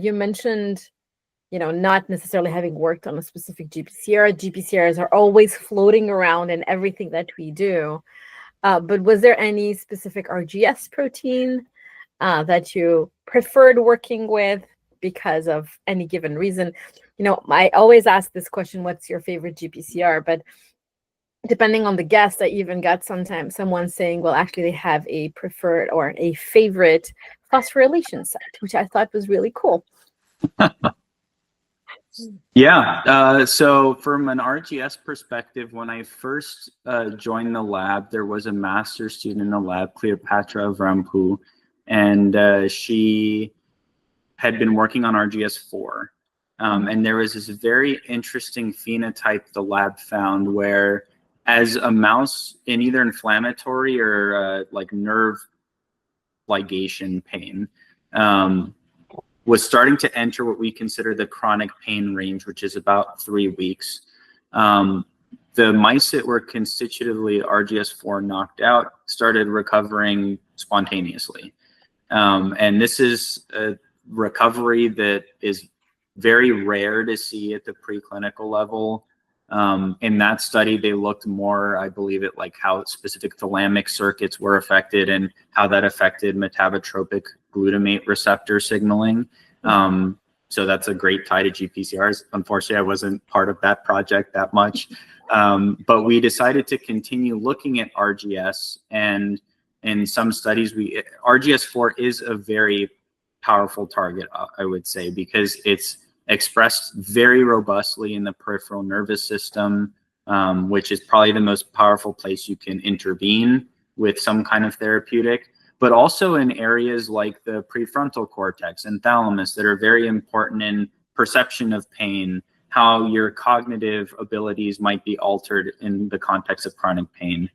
you mentioned, not necessarily having worked on a specific GPCR. GPCRs are always floating around in everything that we do. But was there any specific RGS protein that you preferred working with because of any given reason? I always ask this question, what's your favorite GPCR? But depending on the guest, I even got sometimes someone saying, well, actually they have a preferred or a favorite phosphorylation site, which I thought was really cool. Yeah, so from an RGS perspective, when I first joined the lab, there was a master's student in the lab, Cleopatra Avrampu, and she had been working on RGS4. And there was this very interesting phenotype the lab found where as a mouse in either inflammatory or like nerve ligation pain, was starting to enter what we consider the chronic pain range, which is about 3 weeks. The mice that were constitutively RGS4 knocked out started recovering spontaneously. And this is a recovery that is very rare to see at the preclinical level. In that study, they looked more, I believe, at like how specific thalamic circuits were affected and how that affected metabotropic glutamate receptor signaling. So that's a great tie to GPCRs. Unfortunately, I wasn't part of that project that much. But we decided to continue looking at RGS, and in some studies, RGS4 is a very powerful target, I would say, because it's expressed very robustly in the peripheral nervous system, which is probably the most powerful place you can intervene with some kind of therapeutic, but also in areas like the prefrontal cortex and thalamus that are very important in perception of pain, how your cognitive abilities might be altered in the context of chronic pain.